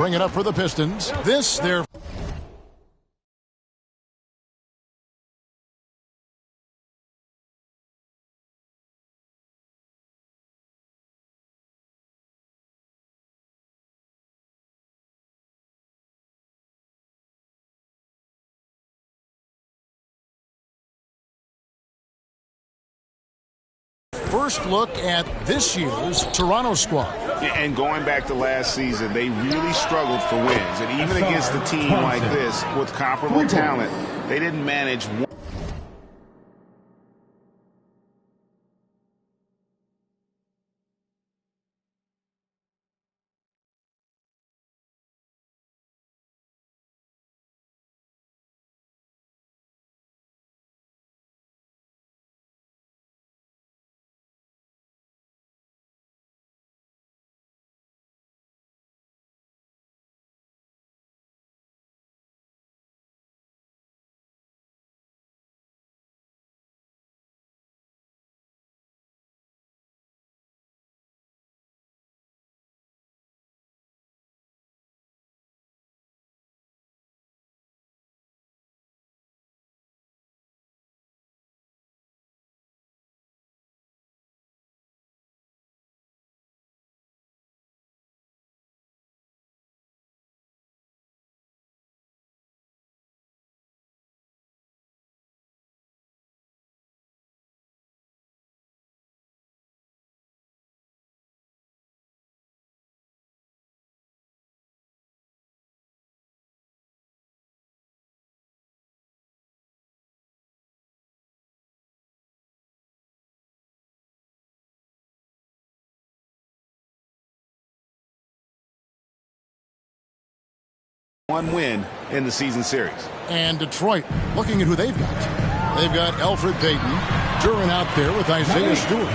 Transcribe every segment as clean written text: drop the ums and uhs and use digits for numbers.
Bring it up for the Pistons. This, their first look at this year's Toronto squad. And going back to last season, they really struggled for wins. And even against a team like this with comparable talent, they didn't manage one. One win in the season series. And Detroit, looking at who they've got. They've got Alfred Payton, Duran out there with Isaiah Stewart.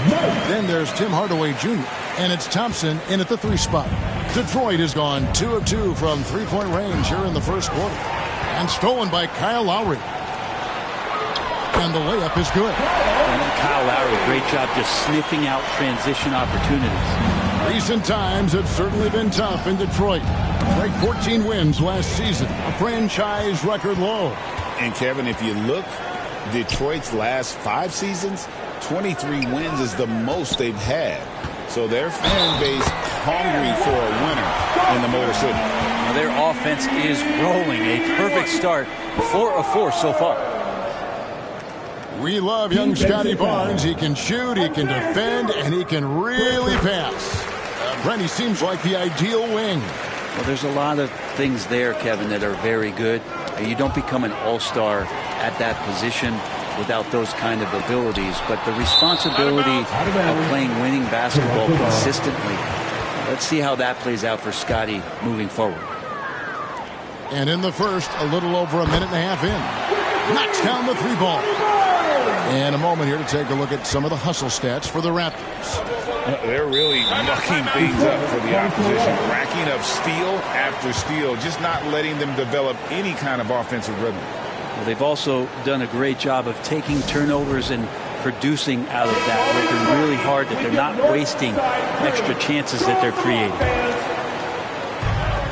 Then there's Tim Hardaway Jr. And it's Thompson in at the 3 spot. Detroit has gone 2 of 2 from three-point range here in the first quarter. And stolen by Kyle Lowry. And the layup is good. And Kyle Lowry, great job just sniffing out transition opportunities. Recent times have certainly been tough in Detroit. Right, 14 wins last season, a franchise record low. And Kevin, if you look, Detroit's last 5 seasons, 23 wins is the most they've had. So their fan base hungry for a winner in the Motor City. Now their offense is rolling. A perfect start, 4 of 4 so far. We love young Scotty Barnes. He can shoot, he can defend, and he can really pass. Brent, he seems like the ideal wing. Well, there's a lot of things there, Kevin, that are very good. You don't become an all-star at that position without those kind of abilities. But the responsibility of playing winning basketball consistently, let's see how that plays out for Scotty moving forward. And in the first, a little over a minute and a half in. Knocks down the 3 ball. And a moment here to take a look at some of the hustle stats for the Raptors. They're really mucking things up for the opposition, racking up steal after steal, just not letting them develop any kind of offensive rhythm. Well, they've also done a great job of taking turnovers and producing out of that, working really hard that they're not wasting extra chances that they're creating.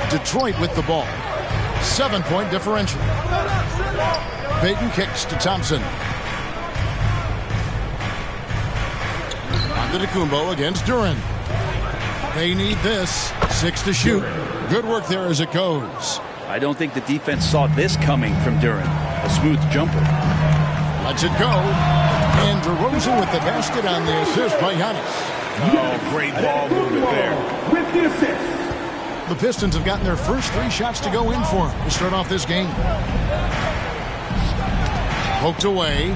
Detroit with the ball. 7-point differential. Payton kicks to Thompson. Antetokounmpo against Duran. They need this. 6 to shoot. Good work there as it goes. I don't think the defense saw this coming from Duran. A smooth jumper. Lets it go. And DeRozan with the basket on the assist by Giannis. Oh, great ball movement there. With the assist. The Pistons have gotten their first 3 shots to go in for them to start off this game. Poked away.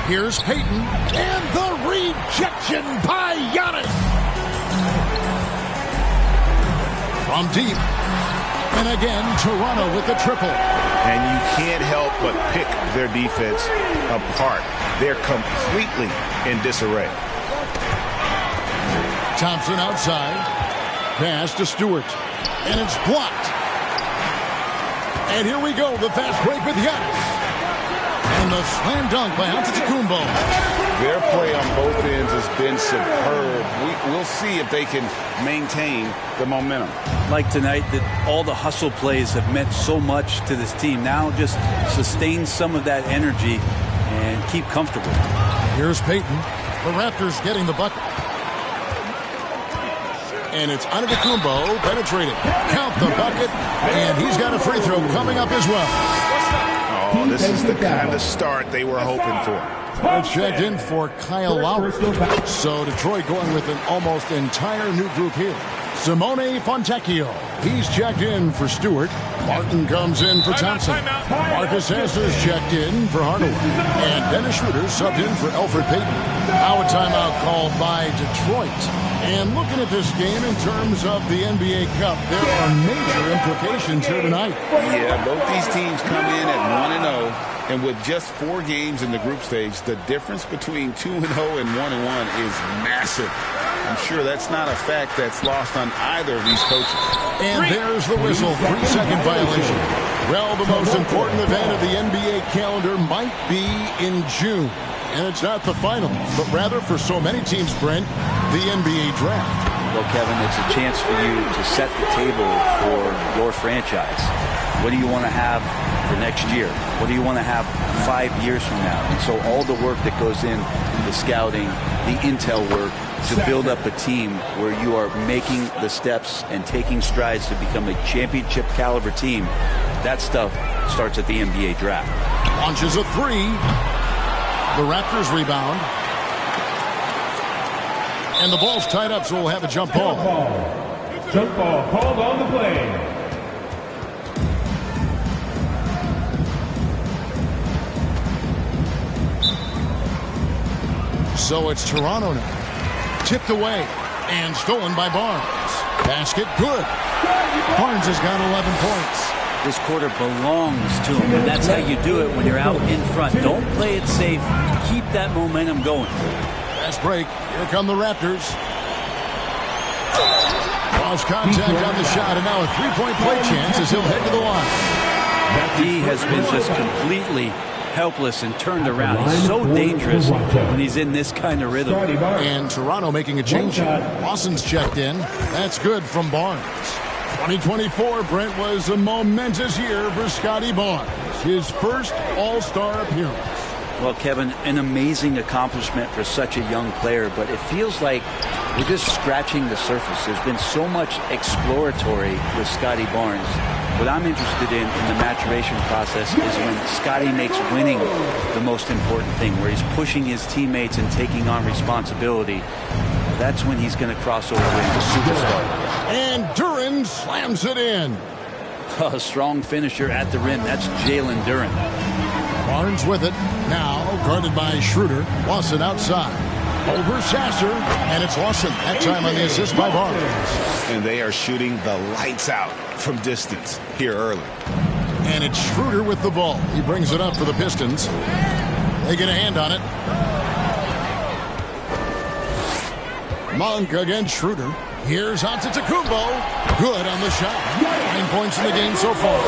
Here's Payton, and the rejection by Giannis. From deep. And again, Toronto with the triple. And you can't help but pick their defense apart. They're completely in disarray. Thompson outside. Pass to Stewart. And it's blocked. And here we go, the fast break with Giannis. And the slam dunk by Antetokounmpo. Their play on both ends has been superb. We'll see if they can maintain the momentum. Like tonight, that all the hustle plays have meant so much to this team. Now just sustain some of that energy and keep comfortable. Here's Payton. The Raptors getting the bucket. And it's Antetokounmpo penetrating. Count the bucket. And he's got a free throw coming up as well. Oh, this is the kind of start they were hoping for. Checked in for Kyle Lowry. So Detroit going with an almost entire new group here. Simone Fontecchio. He's checked in for Stewart. Martin comes in for Thompson. Marcus Sasser's checked in for Hardaway. And Dennis Schroeder subbed in for Elfrid Payton. Now a timeout called by Detroit. And looking at this game in terms of the NBA Cup, there are major implications here tonight. Yeah, both these teams come in at 1-0. And with just 4 games in the group stage, the difference between 2-0 and 1-1 is massive. I'm sure that's not a fact that's lost on either of these coaches. And there's the whistle, 3-second violation. Well, the most important event of the NBA calendar might be in June. And it's not the final, but rather for so many teams, Brent, the NBA draft. Well, Kevin, it's a chance for you to set the table for your franchise. What do you want to have for next year? What do you want to have 5 years from now? And so all the work that goes in, the scouting, the intel work, to build up a team where you are making the steps and taking strides to become a championship caliber team, that stuff starts at the NBA draft. Launches a 3. The Raptors rebound. And the ball's tied up, so we'll have a jump ball. Jump ball called on the play. So it's Toronto now. Tipped away and stolen by Barnes. Basket good. Barnes has got 11 points. This quarter belongs to him, and that's how you do it when you're out in front. Don't play it safe. Keep that momentum going. Fast break. Here come the Raptors. Lost contact on the shot, and now a three-point play chance as he'll head to the line. He has been just completely helpless and turned around. He's so dangerous when he's in this kind of rhythm. And Toronto making a change. Lawson's checked in. That's good from Barnes. 2024, Brent, was a momentous year for Scotty Barnes. His first All-Star appearance. Well, Kevin, an amazing accomplishment for such a young player, but it feels like we're just scratching the surface. There's been so much exploratory with Scotty Barnes. What I'm interested in the maturation process is when Scotty makes winning the most important thing, where he's pushing his teammates and taking on responsibility. That's when he's going to cross over into superstar. And Duren slams it in. A strong finisher at the rim. That's Jalen Duren. Barnes with it. Now guarded by Schroeder. Lawson outside. Over Sasser. And it's Lawson. That time on the assist by Barnes. And they are shooting the lights out from distance here early. And it's Schroeder with the ball. He brings it up for the Pistons. They get a hand on it. Monk against Schroeder. Here's Antetokounmpo. Good on the shot. 9 points in the game so far.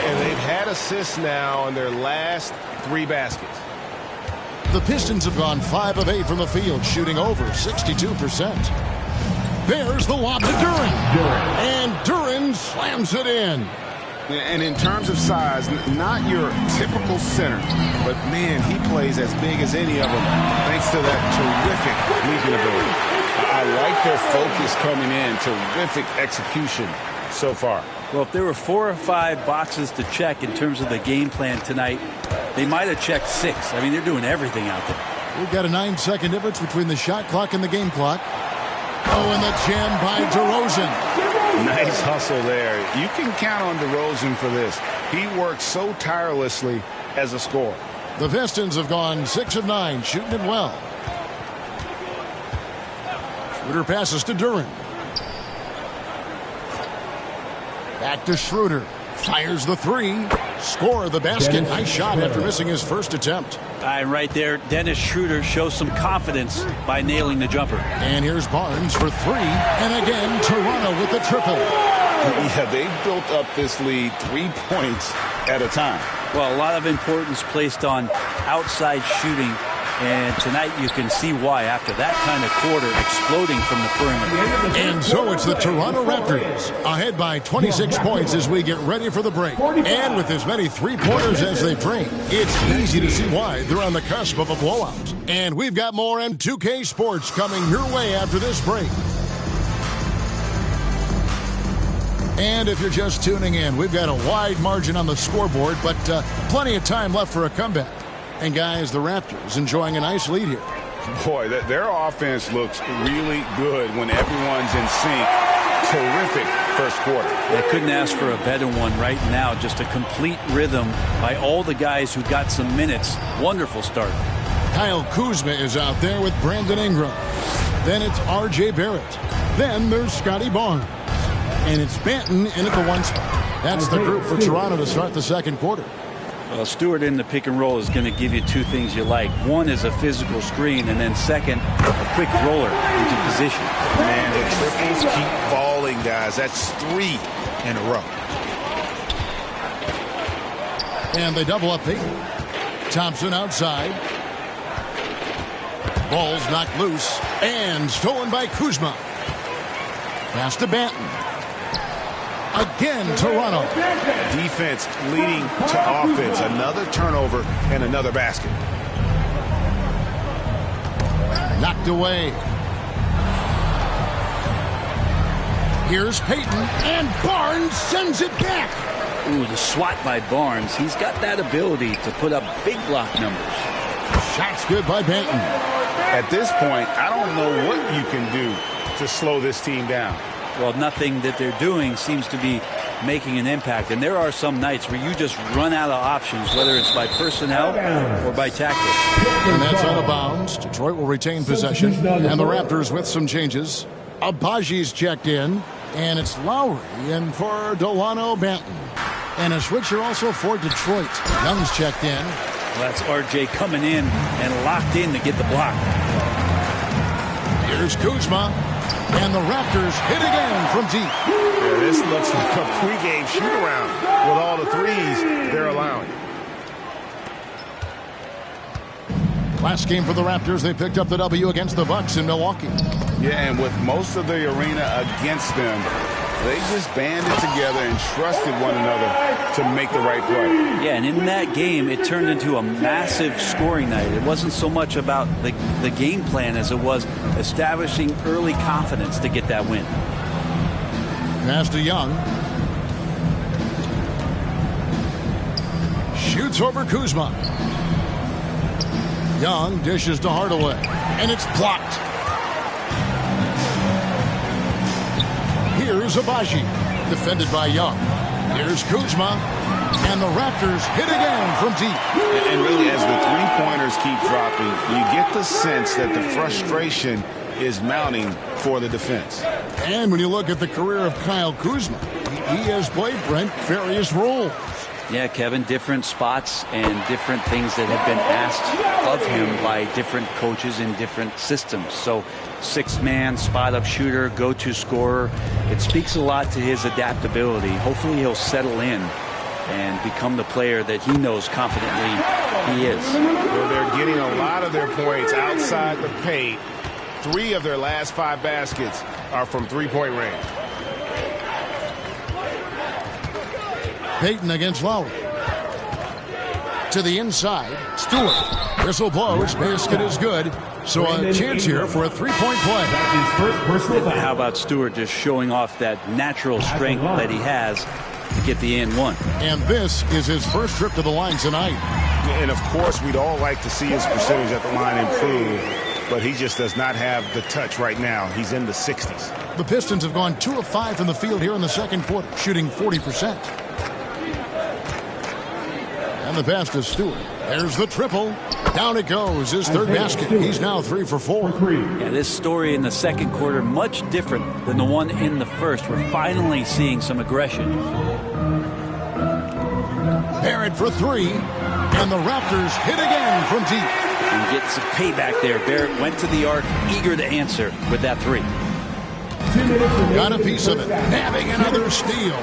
And they've had assists now on their last 3 baskets. The Pistons have gone 5 of 8 from the field, shooting over 62%. There's the lob to Duren. And Duren slams it in. And in terms of size, not your typical center, but man, he plays as big as any of them thanks to that terrific leaping ability. I like their focus coming in. Terrific execution so far. Well, if there were 4 or 5 boxes to check in terms of the game plan tonight, they might have checked 6. I mean, they're doing everything out there. We've got a 9-second difference between the shot clock and the game clock. Oh, and the jam by DeRozan. Nice hustle there. You can count on DeRozan for this. He works so tirelessly as a scorer. The Pistons have gone 6 of 9, shooting it well. Schroeder passes to Duren. Back to Schroeder. Fires the 3. Score the basket. Nice shot after missing his first attempt. Right there, Dennis Schroeder shows some confidence by nailing the jumper. And here's Barnes for 3. And again, Toronto with the triple. Yeah, they've built up this lead 3 points at a time. Well, a lot of importance placed on outside shooting And tonight you can see why after that kind of quarter exploding from the perimeter. And so it's the Toronto Raptors ahead by 26 points as we get ready for the break. And with as many three-pointers as they bring, it's easy to see why they're on the cusp of a blowout. And we've got more M2K Sports coming your way after this break. And if you're just tuning in, we've got a wide margin on the scoreboard, but plenty of time left for a comeback. And guys, the Raptors enjoying a nice lead here. Boy, their offense looks really good when everyone's in sync. Terrific first quarter. They couldn't ask for a better one right now. Just a complete rhythm by all the guys who got some minutes. Wonderful start. Kyle Kuzma is out there with Brandon Ingram. Then it's R.J. Barrett. Then there's Scotty Barnes. And it's Banton in at the one spot. That's the group for Toronto to start the second quarter. Well, Stewart in the pick and roll is going to give you two things you like. One is a physical screen, and then second, a quick roller into position. Man, the triples keep falling, guys. That's 3 in a row. And they double up Payton. Thompson outside. Ball's knocked loose and stolen by Kuzma. Pass to Banton. Again, Toronto. Defense leading to offense. Another turnover and another basket. Knocked away. Here's Payton, and Barnes sends it back. Ooh, the swat by Barnes. He's got that ability to put up big block numbers. Shot's good by Banton. At this point, I don't know what you can do to slow this team down. Well, nothing that they're doing seems to be making an impact. And there are some nights where you just run out of options, whether it's by personnel or by tactics. And that's out of bounds. Detroit will retain possession. And the Raptors with some changes. Abaji's checked in. And it's Lowry in for Delano Banton. And a switcher also for Detroit. Young's checked in. Well, that's R.J. coming in and locked in to get the block. Here's Kuzma. And the Raptors hit again from deep. Yeah, this looks like a pregame shoot-around with all the threes they're allowing. Last game for the Raptors, they picked up the W against the Bucks in Milwaukee. Yeah, and with most of the arena against them, they just banded together and trusted one another to make the right play. Yeah, and in that game, it turned into a massive scoring night. It wasn't so much about the game plan as it was establishing early confidence to get that win. Pass to Young. Shoots over Kuzma. Young dishes to Hardaway. And it's blocked. Here's Abaji. Defended by Young. Here's Kuzma. And the Raptors hit again from deep. And really, as the three-pointers keep dropping, you get the sense that the frustration is mounting for the defense. And when you look at the career of Kyle Kuzma, he has played, Brent, various roles. Yeah, Kevin, different spots and different things that have been asked of him by different coaches in different systems. So, six-man, spot-up shooter, go-to scorer. It speaks a lot to his adaptability. Hopefully he'll settle in and become the player that he knows confidently he is. Well, they're getting a lot of their points outside the paint. 3 of their last 5 baskets are from three-point range. Payton against Lowry. To the inside, Stewart. Whistle blows, basket is good. So a chance here for a three-point play. How about Stewart just showing off that natural strength that he has to get the and one. And this is his first trip to the line tonight. And, of course, we'd all like to see his percentage at the line improve, but he just does not have the touch right now. He's in the 60s. The Pistons have gone 2 of 5 from the field here in the second quarter, shooting 40%. And the pass to Stewart. There's the triple. Down it goes. His third basket. He's now 3 for 4. Yeah, this story in the second quarter much different than the one in the first. We're finally seeing some aggression. Barrett for 3. And the Raptors hit again from deep. And gets some payback there. Barrett went to the arc, eager to answer with that 3. Got a piece of it. Having another steal.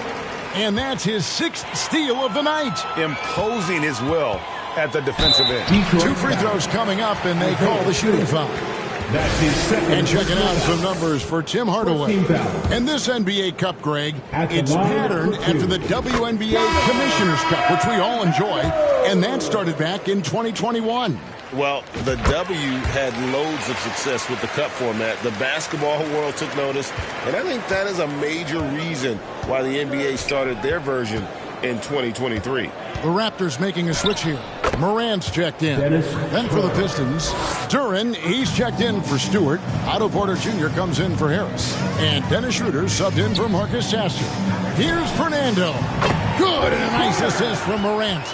And that's his 6th steal of the night. Imposing his will at the defensive end. Two free throws coming up, and they call the shooting foul. That's his second. And checking out some numbers for Tim Hardaway. And this NBA Cup, Greg, it's patterned after the WNBA Commissioner's Cup, which we all enjoy, and that started back in 2021. Well, the W had loads of success with the Cup format. The basketball world took notice, and I think that is a major reason why the NBA started their version in 2023. The Raptors making a switch here. Morant's checked in. Then for the Pistons, Duran, he's checked in for Stewart. Otto Porter Jr. comes in for Harris. And Dennis Schroeder subbed in for Marcus Sasser. Here's Fernando. Good, and a nice assist from Morant.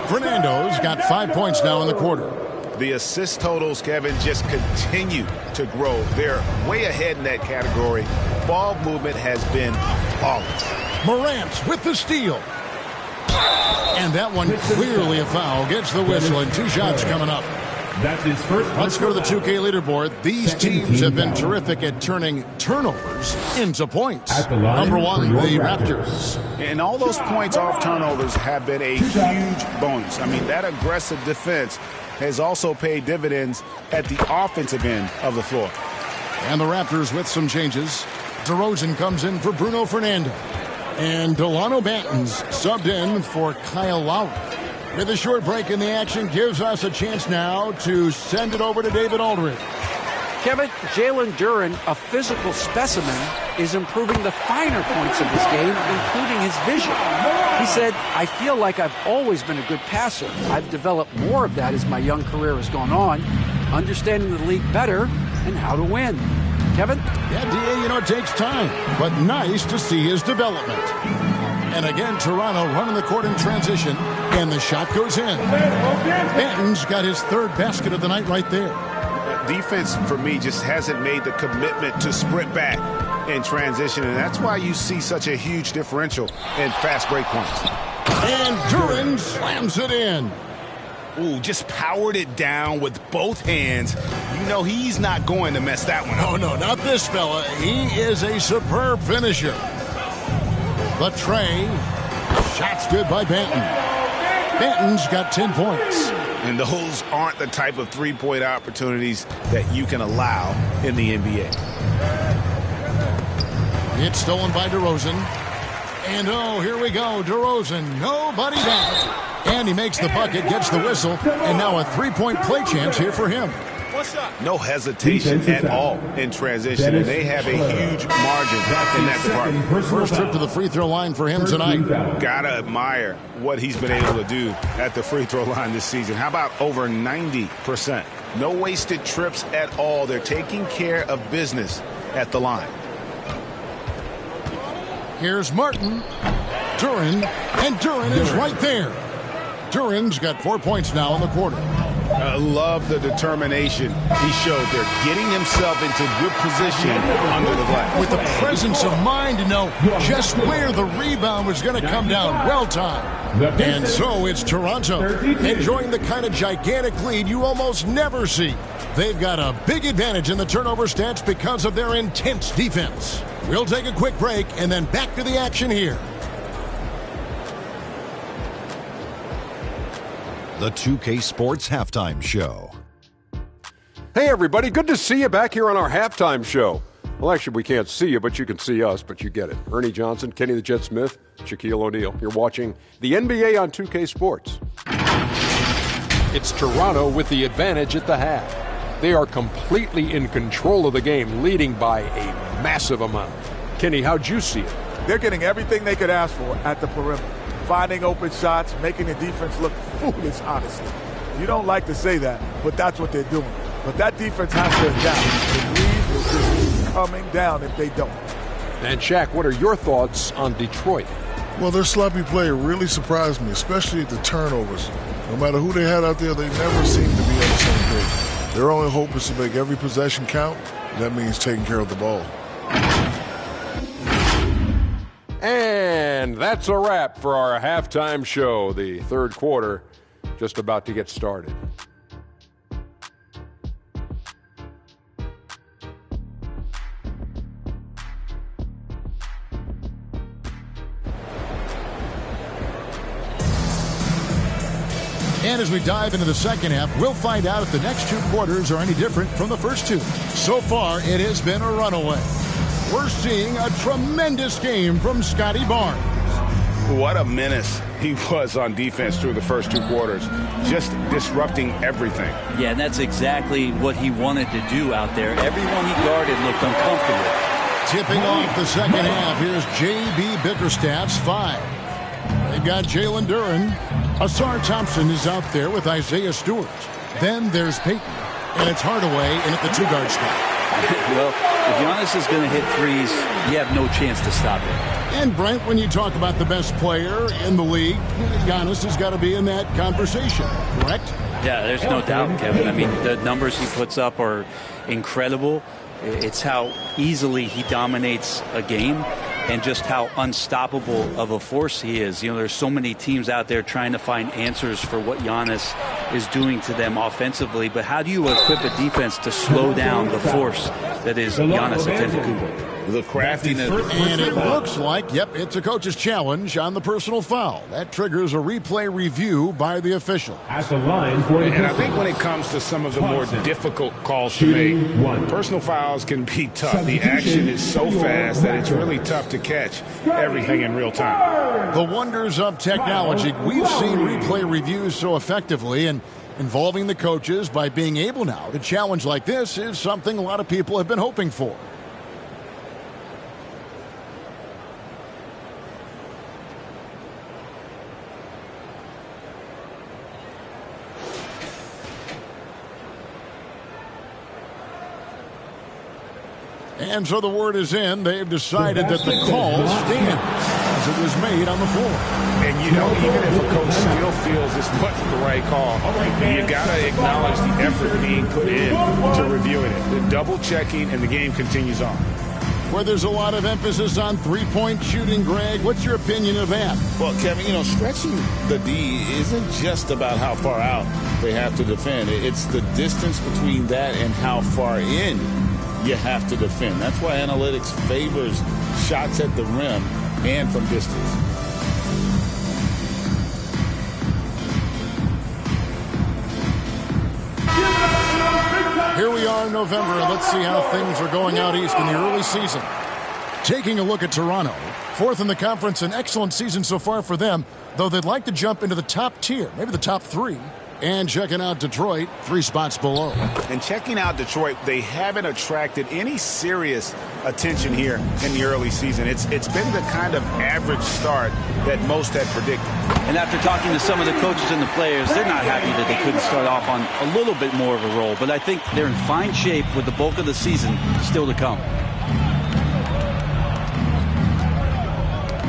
Fernando's got 5 points now in the quarter. The assist totals, Kevin, just continue to grow. They're way ahead in that category. Ball movement has been flawless. Morant with the steal. And that one clearly a foul. Gets the whistle, and 2 shots coming up. That's his first. Let's go to the 2K leaderboard. These teams have been terrific at turning turnovers into points. Number 1, the Raptors. And all those points off turnovers have been a huge bonus. I mean, that aggressive defense has also paid dividends at the offensive end of the floor. And the Raptors with some changes. DeRozan comes in for Bruno Fernando. And Delano Banton's subbed in for Kyle Lowry. With a short break in the action, gives us a chance now to send it over to David Aldridge. Kevin, Jalen Duran, a physical specimen, is improving the finer points of his game, including his vision. He said, I feel like I've always been a good passer. I've developed more of that as my young career has gone on, understanding the league better and how to win. Kevin? Yeah, DA, it takes time, but nice to see his development. And again, Toronto running the court in transition, and the shot goes in. Banton's got his 3rd basket of the night right there. Defense, for me, just hasn't made the commitment to sprint back in transition, and that's why you see such a huge differential in fast break points. And Duran slams it in. Ooh, just powered it down with both hands. You know he's not going to mess that one up. Oh, no, not this fella. He is a superb finisher. The tray. Shot's good by Banton. Banton's got 10 points. And those aren't the type of three-point opportunities that you can allow in the NBA. It's stolen by DeRozan. And, oh, here we go. DeRozan, nobody back. And he makes the bucket, gets the whistle, and now a 3-point play chance here for him. No hesitation at all in transition, and they have a huge margin in that department. First trip to the free throw line for him tonight. Gotta admire what he's been able to do at the free throw line this season. How about over 90%? No wasted trips at all. They're taking care of business at the line. Here's Martin. Duran, and Duran is right there. Duran's got 4 points now in the quarter. I love the determination he showed there, getting himself into good position under the glass. With the presence of mind to know just where the rebound was going to come down. Well timed. And so it's Toronto enjoying the kind of gigantic lead you almost never see. They've got a big advantage in the turnover stats because of their intense defense. We'll take a quick break and then back to the action here. The 2K Sports Halftime Show. Hey, everybody. Good to see you back here on our halftime show. Well, actually, we can't see you, but you can see us, but you get it. Ernie Johnson, Kenny the Jet Smith, Shaquille O'Neal. You're watching the NBA on 2K Sports. It's Toronto with the advantage at the half. They are completely in control of the game, leading by a massive amount. Kenny, how'd you see it? They're getting everything they could ask for at the perimeter. Finding open shots, making the defense look foolish, honestly. You don't like to say that, but that's what they're doing. But that defense has to adapt. The threes will just keep coming down if they don't. And Shaq, what are your thoughts on Detroit? Well, their sloppy play really surprised me, especially at the turnovers. No matter who they had out there, they never seemed to be on the same page. Their only hope is to make every possession count. That means taking care of the ball. And that's a wrap for our halftime show. The third quarter just about to get started. And as we dive into the second half, we'll find out if the next 2 quarters are any different from the first 2. So far, it has been a runaway. We're seeing a tremendous game from Scotty Barnes. What a menace he was on defense through the first 2 quarters, just disrupting everything. Yeah, and that's exactly what he wanted to do out there. Everyone he guarded looked uncomfortable. Tipping off the second half, here's J.B. Bickerstaff's 5. They've got Jalen Duren. Asar Thompson is out there with Isaiah Stewart. Then there's Payton, and it's Hardaway in at the 2-guard spot. Well, if Giannis is going to hit threes, you have no chance to stop him. And Brent, when you talk about the best player in the league, Giannis has got to be in that conversation, correct? Yeah, there's no doubt, Kevin. I mean, the numbers he puts up are incredible. It's how easily he dominates a game and just how unstoppable of a force he is. You know, there's so many teams out there trying to find answers for what Giannis is doing to them offensively, but how do you equip a defense to slow down the force that is Giannis Antetokounmpo? The craftiness. And it looks like, yep, it's a coach's challenge on the personal foul. That triggers a replay review by the official. At the line for the And I think when it comes to some of the more difficult calls to make, personal fouls can be tough. The action is so fast that it's really tough to catch everything in real time. The wonders of technology. We've seen replay reviews so effectively, and involving the coaches by being able now to challenge like this is something a lot of people have been hoping for. And so the word is in. They've decided that the call stands as it was made on the floor. And, you know, even if a coach still feels this wasn't the right call, you got to acknowledge the effort being put in to reviewing it. The double checking, and the game continues on. Where there's a lot of emphasis on three-point shooting, Greg, what's your opinion of that? Well, Kevin, you know, stretching the D isn't just about how far out they have to defend. It's the distance between that and how far in you have to defend. That's why analytics favors shots at the rim and from distance. Here we are in November, and let's see how things are going out east in the early season. Taking a look at Toronto, 4th in the conference, an excellent season so far for them, though they'd like to jump into the top tier, maybe the top 3. And checking out Detroit, 3 spots below. And checking out Detroit, they haven't attracted any serious attention here in the early season. It's been the kind of average start that most had predicted. And after talking to some of the coaches and the players, they're not happy that they couldn't start off on a little bit more of a roll. But I think they're in fine shape with the bulk of the season still to come.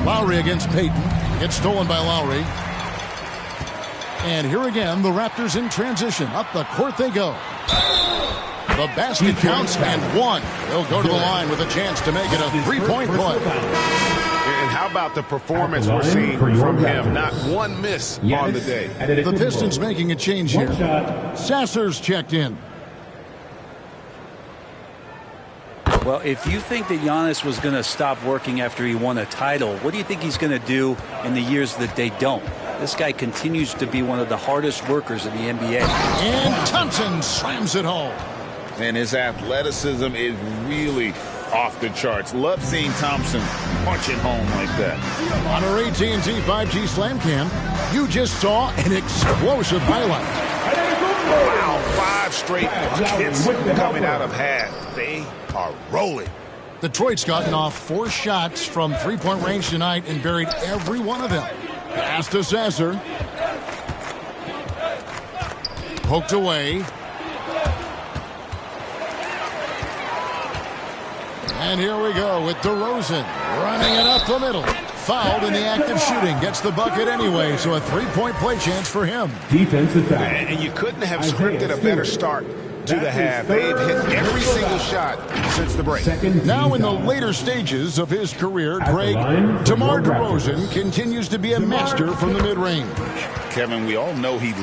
Lowry against Payton. Gets stolen by Lowry. And here again, the Raptors in transition. Up the court they go. The basket counts and 1. They'll go to the line with a chance to make it a 3-point play. And how about the performance we're seeing from him? Not one miss on the day. The Pistons making a change here. Sasser's checked in. Well, if you think that Giannis was going to stop working after he won a title, what do you think he's going to do in the years that they don't? This guy continues to be one of the hardest workers in the NBA. And Thompson slams it home. And his athleticism is really off the charts. Love seeing Thompson punch it home like that. On our AT&T 5G Slam Cam, you just saw an explosive highlight. Wow, 5 straight buckets coming out of half. They are rolling. Detroit's gotten off 4 shots from 3-point range tonight and buried every one of them. Pass to Sasser. Poked away. And here we go with DeRozan running it up the middle. Fouled in the act of shooting. Gets the bucket anyway, so a 3-point play chance for him. Defensive foul. And you couldn't have scripted a better start to the half. They've hit every single shot since the break. Now in the later stages of his career, Greg, DeMar DeRozan continues to be a master from the mid-range. Kevin, we all know he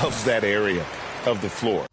loves that area of the floor.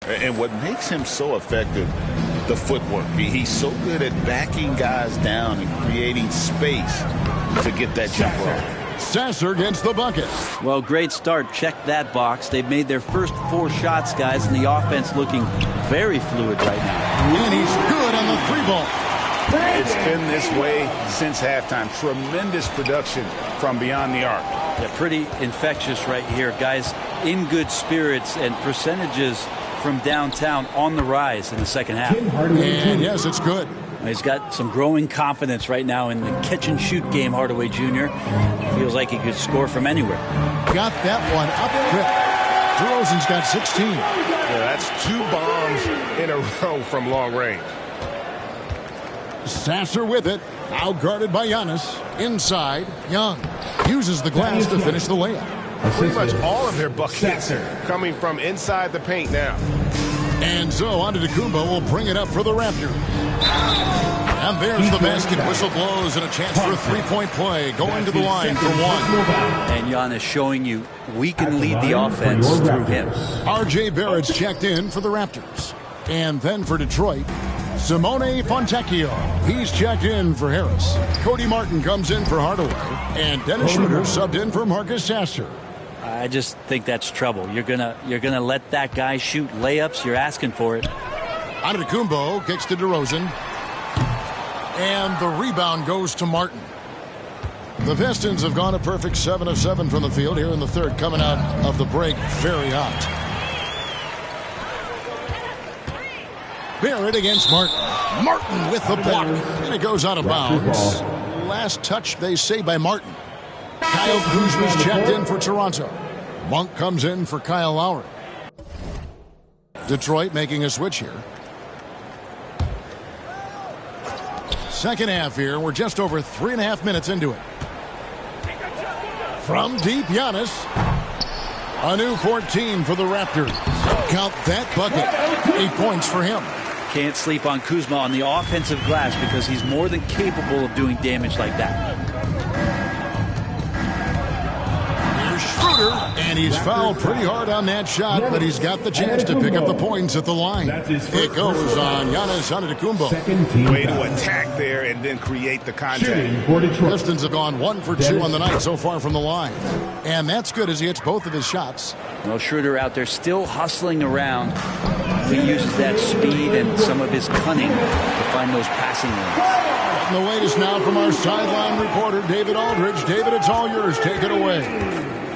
And what makes him so effective, the footwork. He's so good at backing guys down and creating space to get that jumper off. Sasser gets the bucket. Well, great start. Check that box. They've made their first 4 shots, guys, and the offense looking very fluid right now. And he's good on the 3-ball. It's been this way since halftime. Tremendous production from beyond the arc. Yeah, pretty infectious right here. Guys in good spirits and percentages from downtown on the rise in the second half. And yes, it's good. He's got some growing confidence right now in the catch-and-shoot game, Hardaway Jr. Feels like he could score from anywhere. Got that one up quick. DeRozan's got 16. Yeah, that's 2 bombs in a row from long range. Sasser with it. Out guarded by Giannis. Inside, Young uses the glass to finish the layup. Pretty much all of their buckets coming from inside the paint now. And so Antetokounmpo will bring it up for the Raptors. And there's the basket. Whistle blows and a chance for a 3-point play. Going to the line for 1. And Giannis showing you we can lead the offense through him. R.J. Barrett's checked in for the Raptors. And then for Detroit, Simone Fontecchio. He's checked in for Harris. Cody Martin comes in for Hardaway. And Dennis Schroeder subbed in for Marcus Sasser. I just think that's trouble. You're gonna let that guy shoot layups. You're asking for it. Antetokounmpo kicks to DeRozan. And the rebound goes to Martin. The Pistons have gone a perfect 7 of 7 from the field here in the third, coming out of the break very hot. Barrett against Martin. Martin with the block. And it goes out of bounds. Last touch, they say, by Martin. Kyle Kuzma's checked in for Toronto. Monk comes in for Kyle Lowry. Detroit making a switch here. Second half here. We're just over 3.5 minutes into it. From deep, Giannis. A new 14 for the Raptors. Count that bucket. 8 points for him. Can't sleep on Kuzma on the offensive glass because he's more than capable of doing damage like that. Here's Schroeder. Schroeder, and he's fouled pretty hard on that shot, but he's got the chance to pick up the points at the line. It goes on Giannis Antetokounmpo. Way to attack there and then create the contact. Pistons have gone 1 for 2 on the night so far from the line. And that's good as he hits both of his shots. Well, Schroeder out there still hustling around. He uses that speed and some of his cunning to find those passing lanes. And the latest now from our sideline reporter, David Aldridge. David, it's all yours. Take it away.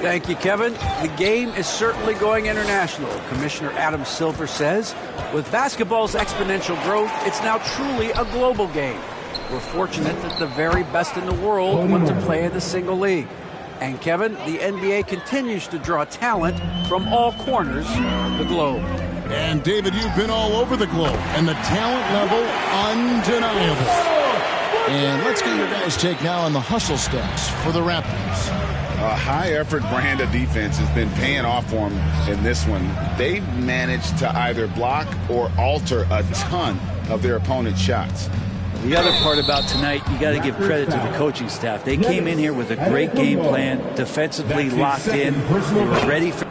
Thank you, Kevin. The game is certainly going international. Commissioner Adam Silver says, with basketball's exponential growth, it's now truly a global game. We're fortunate that the very best in the world want to play in the single league. And Kevin, the NBA continues to draw talent from all corners of the globe. And David, you've been all over the globe, and the talent level undeniable. And let's get your guys' take now on the hustle stats for the Raptors. A high-effort brand of defense has been paying off for them in this one. They've managed to either block or alter a ton of their opponent's shots. The other part about tonight, you got to give credit to the coaching staff. They came in here with a great game plan, defensively locked in, they were ready for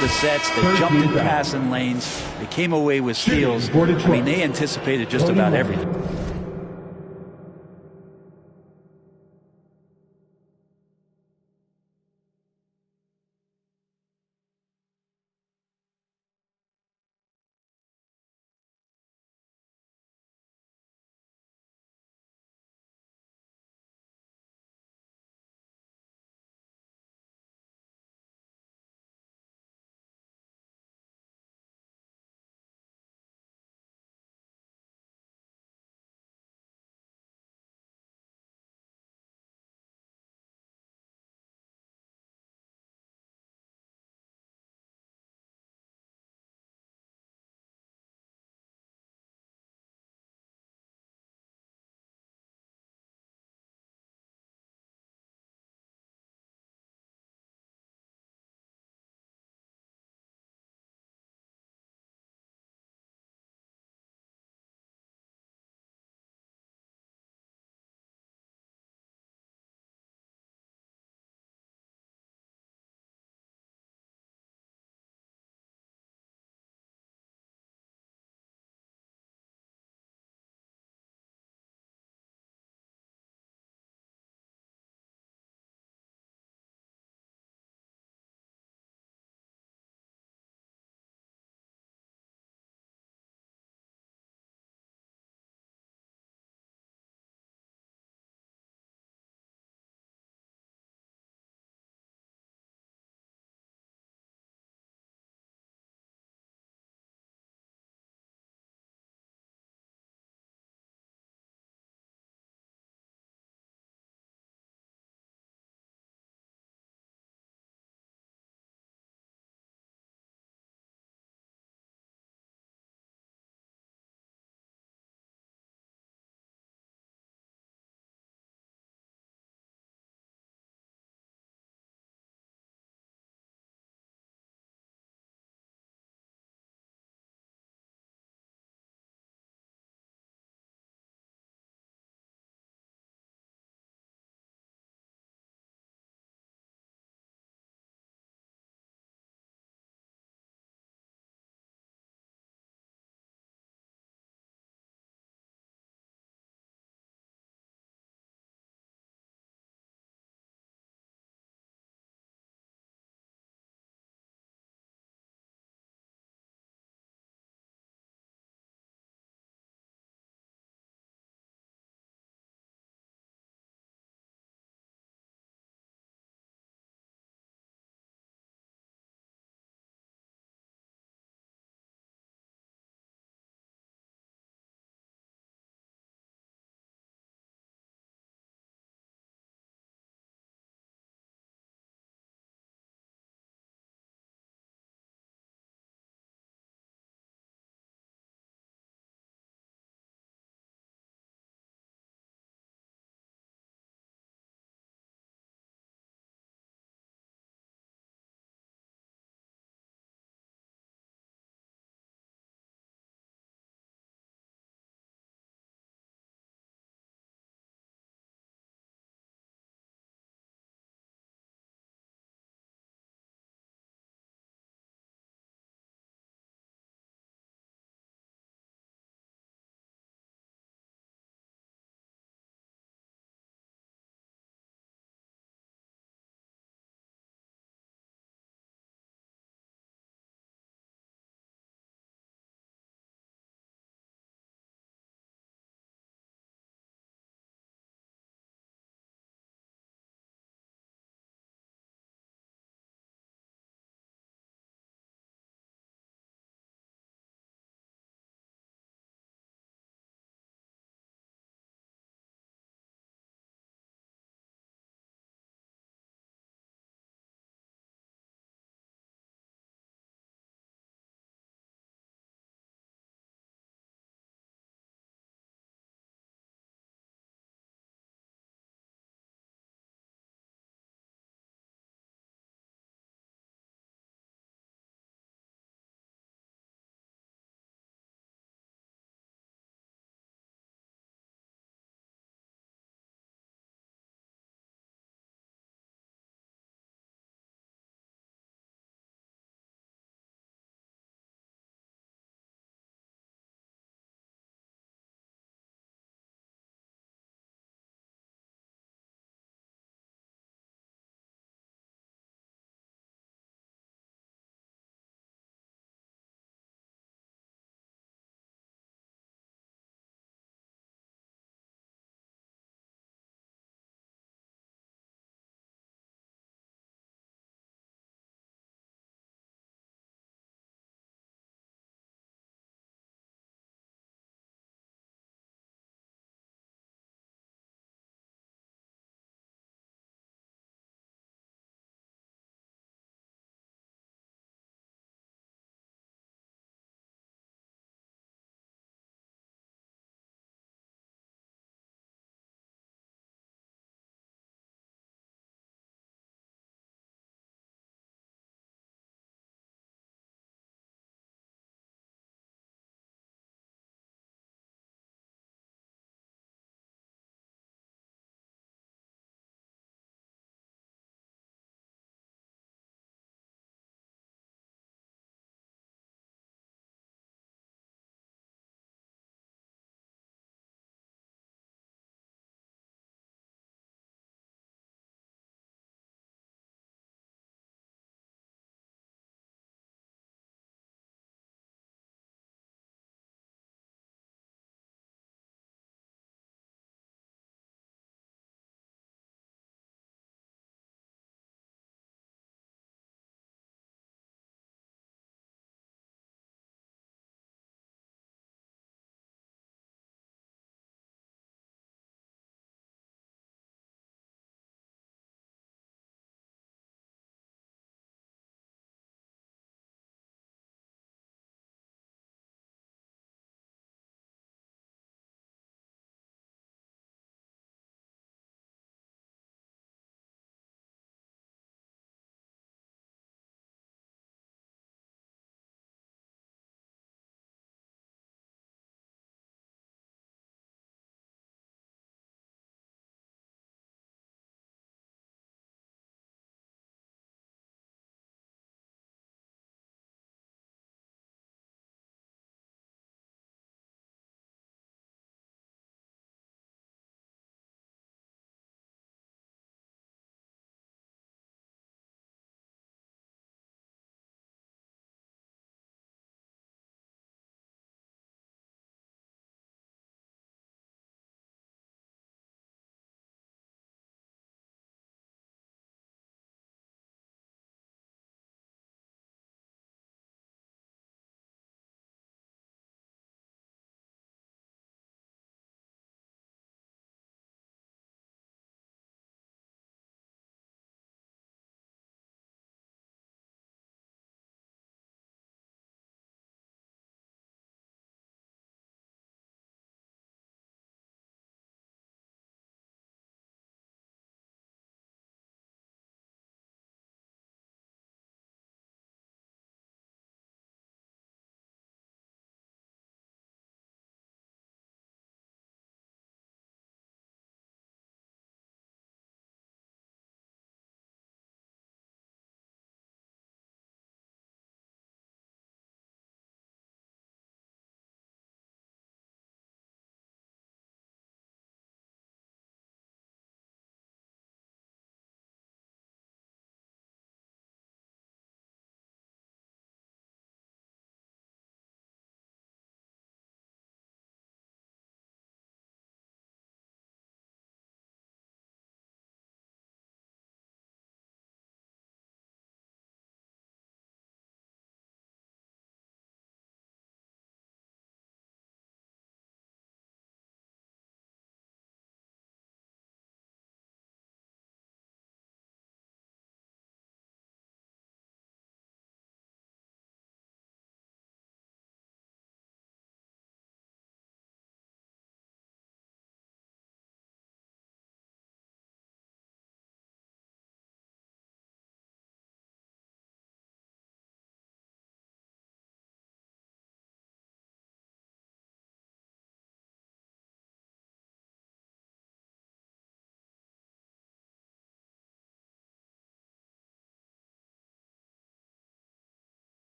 the sets, they jumped in passing lanes, they came away with steals. I mean, they anticipated just about everything.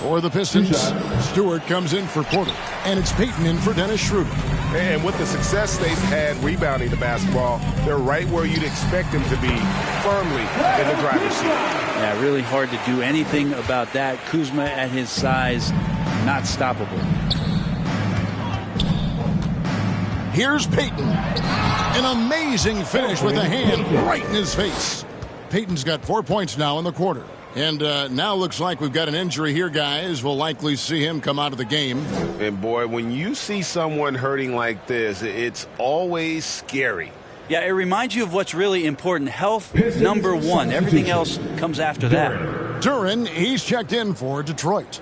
For the Pistons, Stewart comes in for Porter, and it's Payton in for Dennis Schroeder. And with the success they've had rebounding the basketball, they're right where you'd expect them to be, firmly in the driver's seat. Yeah, really hard to do anything about that. Kuzma at his size, not stoppable. Here's Payton. An amazing finish with a hand right in his face. Payton's got 4 points now in the quarter. And now looks like we've got an injury here, guys. We'll likely see him come out of the game. And, boy, when you see someone hurting like this, it's always scary. Yeah, it reminds you of what's really important. Health, number one. Everything else comes after that. Duren, he's checked in for Detroit.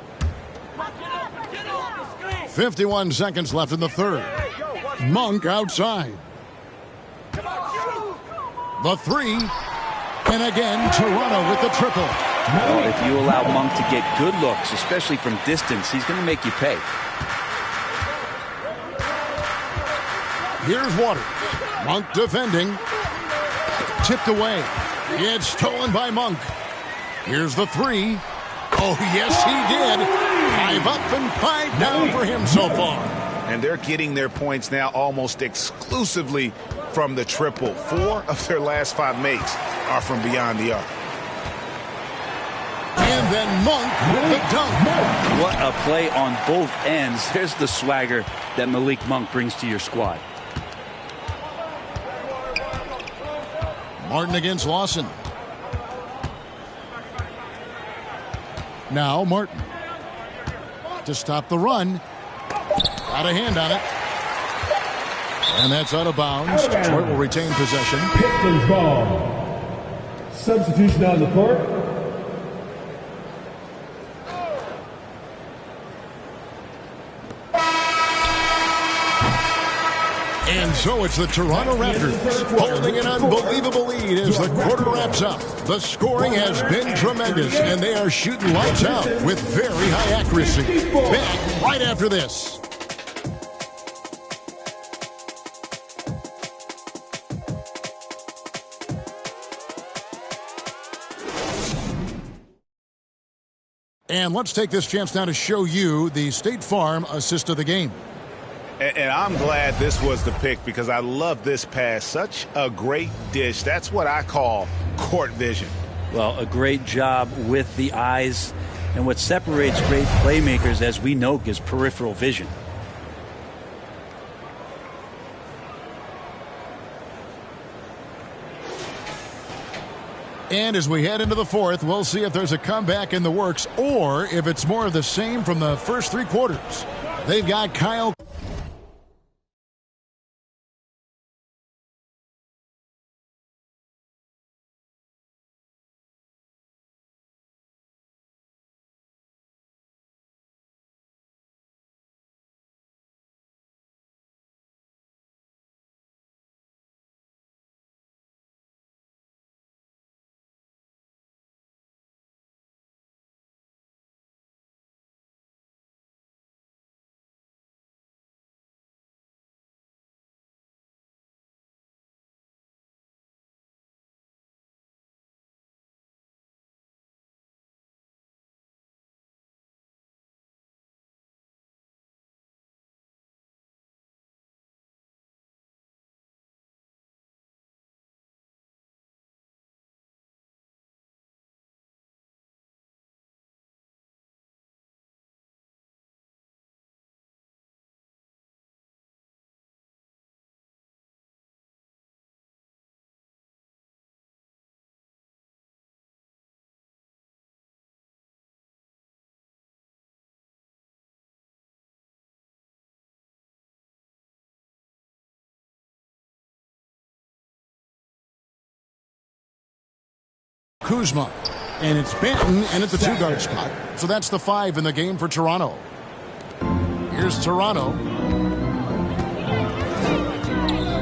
51 seconds left in the third. Monk outside. The three. And again, Toronto with the triple. Well, if you allow Monk to get good looks, especially from distance, he's going to make you pay. Here's Waters. Monk defending. Tipped away. It's stolen by Monk. Here's the three. Oh, yes, he did. 5 up and 5 down for him so far. And they're getting their points now almost exclusively from the triple. 4 of their last 5 makes are from beyond the arc. And then Monk with the dunk. What a play on both ends. There's the swagger that Malik Monk brings to your squad. Martin against Lawson. Now Martin. To stop the run. Got a hand on it. And that's out of bounds. Detroit will retain possession. Pistons ball. Substitution on the court. And so it's the Toronto Raptors holding an unbelievable lead as the quarter wraps up. The scoring has been tremendous, and they are shooting lights out with very high accuracy. Back right after this. And let's take this chance now to show you the State Farm assist of the game. And I'm glad this was the pick because I love this pass. Such a great dish. That's what I call court vision. Well, a great job with the eyes. And what separates great playmakers, as we know, is peripheral vision. And as we head into the fourth, we'll see if there's a comeback in the works or if it's more of the same from the first 3 quarters. They've got Kyle. Kuzma. And it's Banton and at the 2-guard spot. So that's the 5 in the game for Toronto. Here's Toronto.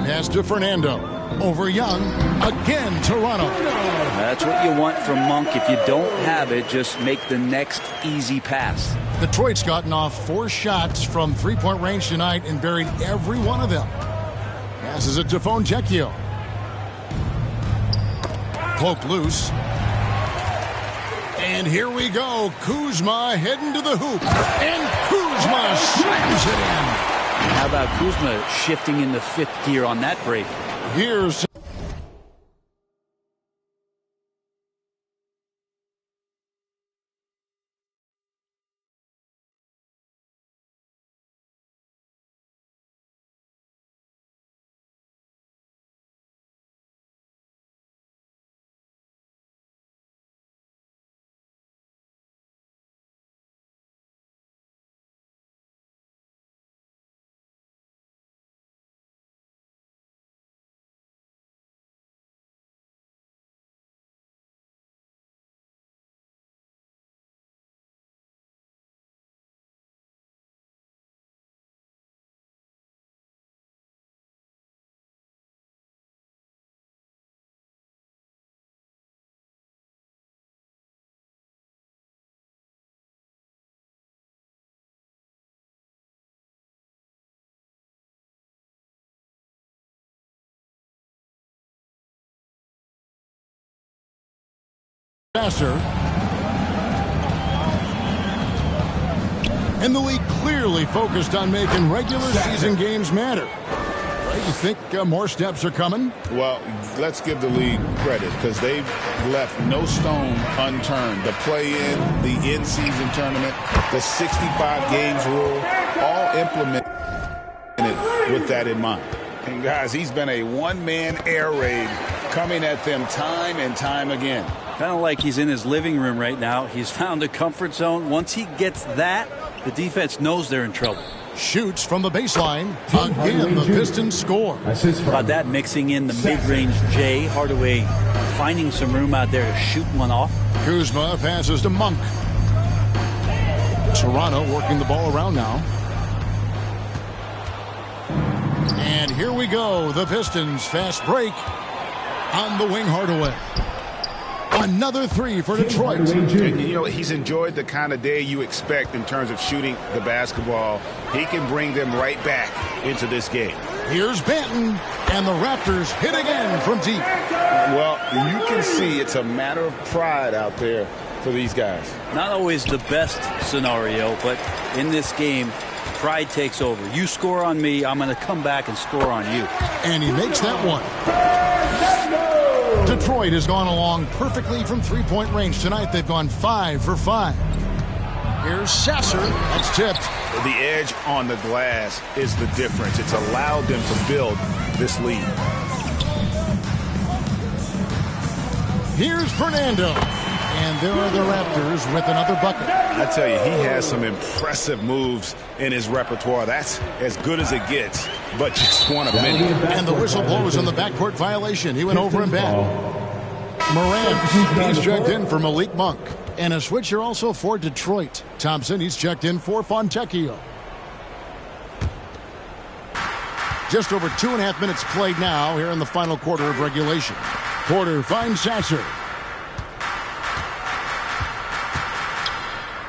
Pass to Fernando. Over Young. Again, Toronto. That's what you want from Monk. If you don't have it, just make the next easy pass. Detroit's gotten off 4 shots from 3-point range tonight and buried every one of them. Passes it to Fontecchio. Cloak loose. And And here we go. Kuzma heading to the hoop. And Kuzma slams it in. How about Kuzma shifting into fifth gear on that break? Here's Sasser. And the league clearly focused on making regular season games matter. Right? You think more steps are coming? Well, let's give the league credit because they've left no stone unturned. The play-in, the in-season tournament, the 65 games rule, all implemented with that in mind. And guys, he's been a one-man air raid coming at them time and time again. Kind of like he's in his living room right now. He's found a comfort zone. Once he gets that, the defense knows they're in trouble. Shoots from the baseline. Again, the Pistons score. About that, mixing in the mid-range J. Hardaway finding some room out there to shoot one off. Kuzma passes to Monk. Toronto working the ball around now. And here we go. The Pistons fast break on the wing. Hardaway. Another three for Detroit. And, you know, he's enjoyed the kind of day you expect in terms of shooting the basketball. He can bring them right back into this game. Here's Banton, and the Raptors hit again from deep. Well, you can see it's a matter of pride out there for these guys. Not always the best scenario, but in this game, pride takes over. You score on me, I'm going to come back and score on you. And he makes that one. Detroit has gone along perfectly from three-point range. Tonight they've gone 5 for 5. Here's Sasser. That's tipped. The edge on the glass is the difference. It's allowed them to build this lead. Here's Fernando. And there are the Raptors with another bucket. I tell you, he has some impressive moves in his repertoire. That's as good as it gets, but just one of many. And the whistle blows on the backcourt violation. He went over and back. Morant, he's checked in for Malik Monk. And a switcher also for Detroit. Thompson, he's checked in for Fontecchio. Just over 2.5 minutes played now here in the final quarter of regulation. Porter finds Sasser.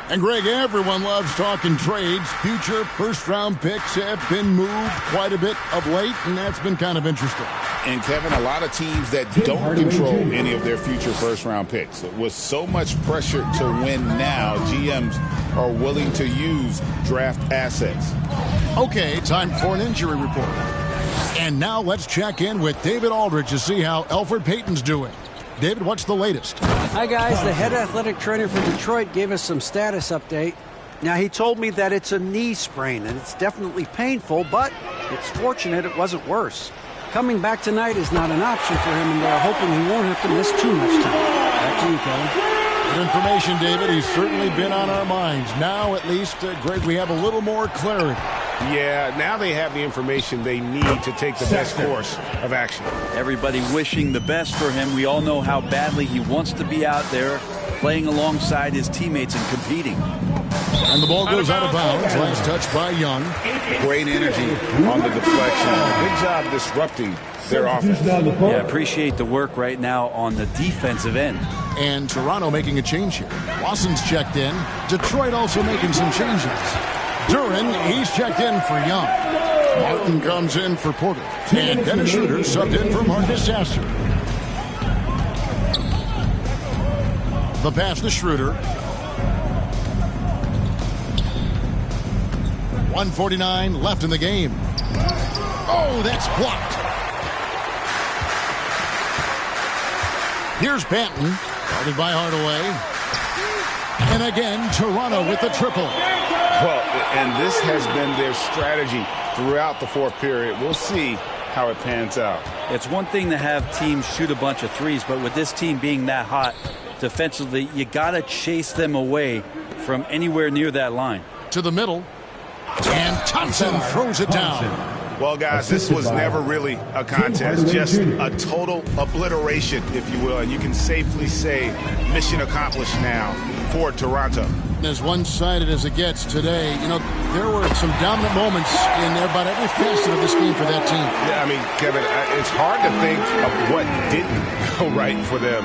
And Greg, everyone loves talking trades. Future first-round picks have been moved quite a bit of late, and that's been kind of interesting. And, Kevin, a lot of teams that don't control any of their future first-round picks. With so much pressure to win now, GMs are willing to use draft assets. Okay, time for an injury report. And now let's check in with David Aldridge to see how Elfrid Payton's doing. David, what's the latest? Hi, guys. The head athletic trainer for Detroit gave us some status update. Now, he told me that it's a knee sprain, and it's definitely painful, but it's fortunate it wasn't worse. Coming back tonight is not an option for him, and they're hoping he won't have to miss too much time. Back to you, Kevin. Good information, David. He's certainly been on our minds. Now, at least, Greg, we have a little more clarity. Yeah, now they have the information they need to take the best course of action. Everybody wishing the best for him. We all know how badly he wants to be out there playing alongside his teammates and competing. And the ball goes out of bounds. Last touch by Young. Great energy on the deflection. Good job disrupting their offense. Yeah, appreciate the work right now on the defensive end. And Toronto making a change here. Watson's checked in. Detroit also making some changes. Duran, he's checked in for Young. Martin comes in for Porter. And Dennis Schroeder subbed in for Marcus Sasser. The pass to Schroeder. 1:49 left in the game. Oh, that's blocked. Here's Banton, guarded by Hardaway. And again, Toronto with the triple. Well, and this has been their strategy throughout the fourth period. We'll see how it pans out. It's one thing to have teams shoot a bunch of threes, but with this team being that hot defensively, you got to chase them away from anywhere near that line. To the middle, and Thompson throws it down. Well, guys, this was never really a contest, just a total obliteration, if you will, and you can safely say mission accomplished now for Toronto. As one-sided as it gets today, you know, there were some dominant moments in about every facet of this game for that team. Yeah, I mean, Kevin, it's hard to think of what didn't go right for them.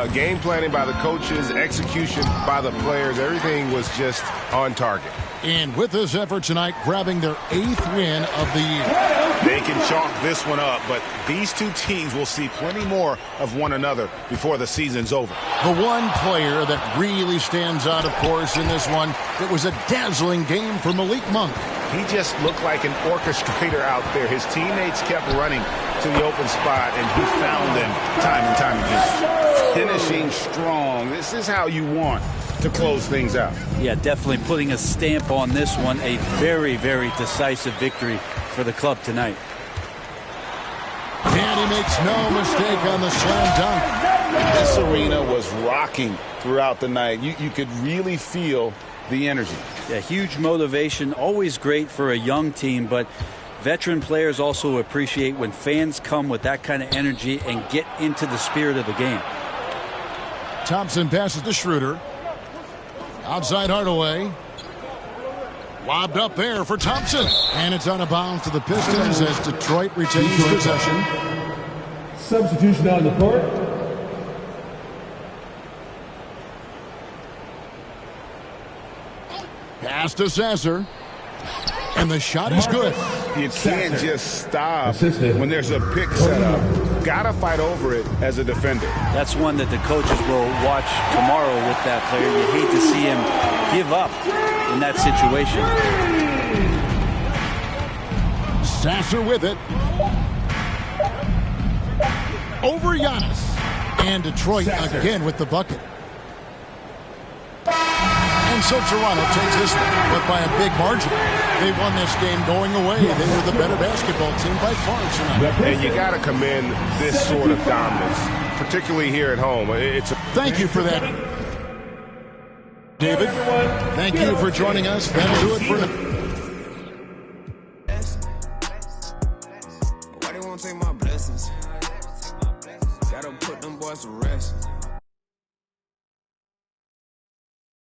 Game planning by the coaches, execution by the players, everything was just on target. And with this effort tonight, grabbing their 8th win of the year. They can chalk this one up, but these two teams will see plenty more of one another before the season's over. The one player that really stands out, of course, in this one, it was a dazzling game for Malik Monk. He just looked like an orchestrator out there. His teammates kept running to the open spot, and he found them time and time again. Finishing strong. This is how you want to close things out. Yeah, definitely putting a stamp on this one. A very, very decisive victory for the club tonight. And he makes no mistake on the slam dunk. This arena was rocking throughout the night. You could really feel the energy. Yeah, huge motivation, always great for a young team, but veteran players also appreciate when fans come with that kind of energy and get into the spirit of the game. Thompson passes to Schroeder. Outside Hardaway. Lobbed up there for Thompson. And it's out of bounds to the Pistons as Detroit retains possession. Substitution on the court. Pass to Sasser. And the shot is good. You can't just stop when there's a pick set up. Gotta fight over it as a defender. That's one that the coaches will watch tomorrow with that player. You hate to see him give up in that situation. Sasser with it. Over Giannis. And Detroit again with the bucket. And so Toronto takes this one, but by a big margin. They won this game going away. They were the better basketball team by far tonight. And you got to commend this sort of dominance, particularly here at home. Thank you for that, David. Thank you for joining us. That'll do it for now. Why they won't take my blessings? Gotta put them boys to rest.